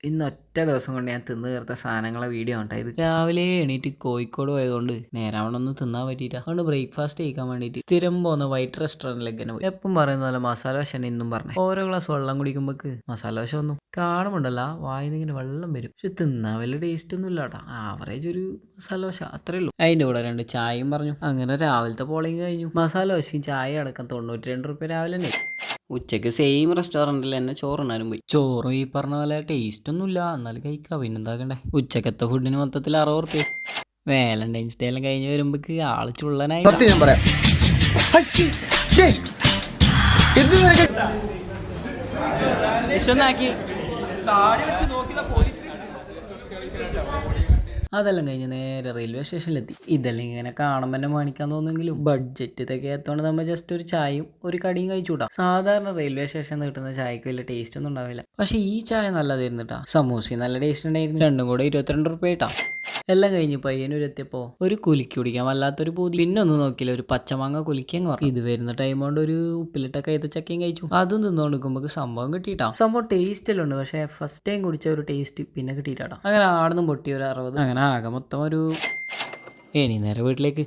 ഇന്ന് ഒറ്റ ദിവസം കൊണ്ട് ഞാൻ തിന്ന് തീർത്ത സാധനങ്ങളെ വീഡിയോ ഉണ്ടാ ഇത്. രാവിലെ എണീറ്റ് കോഴിക്കോട് പോയതുകൊണ്ട് നേരാവണ്ണൊന്നും തിന്നാൻ പറ്റിയില്ല. അതുകൊണ്ട് ബ്രേക്ക്ഫാസ്റ്റ് കഴിക്കാൻ വേണ്ടിയിട്ട് സ്ഥിരം പോകുന്ന വൈറ്റ് റെസ്റ്റോറൻറ്റിലേക്ക് തന്നെ പോയി. എപ്പം പറയുന്ന പോലെ മസാല ദോശ തന്നെ ഇന്നും പറഞ്ഞു. ഓരോ ഗ്ലാസ് വെള്ളം കുടിക്കുമ്പോക്ക് മസാല ദോശ വന്നു. കാണുമുണ്ടല്ല വായിന്ന് ഇങ്ങനെ വെള്ളം വരും. പക്ഷെ തിന്നാൻ വലിയ ടേസ്റ്റ് ഒന്നും ഇല്ല കേട്ടോ. ആവറേജ് ഒരു മസാല ദോശ അത്രേ ഉള്ളൂ. അതിൻ്റെ കൂടെ 2 ചായയും പറഞ്ഞു. അങ്ങനെ രാവിലത്തെ പോളിങ് കഴിഞ്ഞു. മസാല ദോശയും ചായ അടക്കം 92 റുപ്യ രാവിലെ തന്നെ. ഉച്ചയ്ക്ക് സെയിം റെസ്റ്റോറൻറ്റിൽ തന്നെ ചോറുണ്ണാനും പോയി. ചോറും ഈ പറഞ്ഞ പോലെ ടേസ്റ്റ് ഒന്നുമില്ല, എന്നാലും കഴിക്കാം. പിന്നെന്താക്കണ്ടേ. ഉച്ചക്കത്തെ ഫുഡിന് മൊത്തത്തിൽ 60 റുപ്യ. വാലന്റൈൻസ് ഡേ എല്ലാം കഴിഞ്ഞ് വരുമ്പോക്ക് ആള് ചുള്ളനായി. അതെല്ലാം കഴിഞ്ഞ് നേരെ റെയിൽവേ സ്റ്റേഷനിലെത്തി. ഇതെല്ലാം ഇങ്ങനെ കാണുമ്പോൾ തന്നെ മേടിക്കാൻ തോന്നുമെങ്കിലും ബഡ്ജറ്റ് ഇതൊക്കെ എത്തോണ്ട് നമ്മൾ ജസ്റ്റ് ഒരു ചായയും ഒരു കടിയും കഴിച്ചുകൂട്ടാ. സാധാരണ റെയിൽവേ സ്റ്റേഷനിൽ കിട്ടുന്ന ചായക്ക് വലിയ ടേസ്റ്റ് ഒന്നും ഉണ്ടാവില്ല. പക്ഷെ ഈ ചായ നല്ലതായിരുന്നു കേട്ടോ. സമൂസയും നല്ല ടേസ്റ്റ് ഉണ്ടായിരുന്നു. രണ്ടും കൂടെ 22 റുപ്യ കേട്ടോ. എല്ലാം കഴിഞ്ഞ് പയ്യന്നൂർ എത്തിയപ്പോൾ ഒരു കുലുക്കി കുടിക്കാൻ വല്ലാത്തൊരു പൂതി. പിന്നെ ഒന്നും നോക്കില്ല, ഒരു പച്ചമാങ്ങ കുലിക്കങ്ങ് പറഞ്ഞു. ഇത് വരുന്ന ടൈം കൊണ്ട് ഒരു ഉപ്പിലിട്ട കൈതച്ചക്കയും കഴിച്ചു. അതും തിന്നുകൊടുക്കുമ്പോൾ സംഭവം കിട്ടിയിട്ടാ. സംഭവം ടേസ്റ്റ് എല്ലാം ഉണ്ട്, പക്ഷെ ഫസ്റ്റ് ടൈം കുടിച്ച ഒരു ടേസ്റ്റ് പിന്നെ കിട്ടിയിട്ടാ. അങ്ങനെ ആടുന്നും പൊട്ടി ഒരു 60. അങ്ങനെ ആകെ മൊത്തം ഒരു നേരെ വീട്ടിലേക്ക്.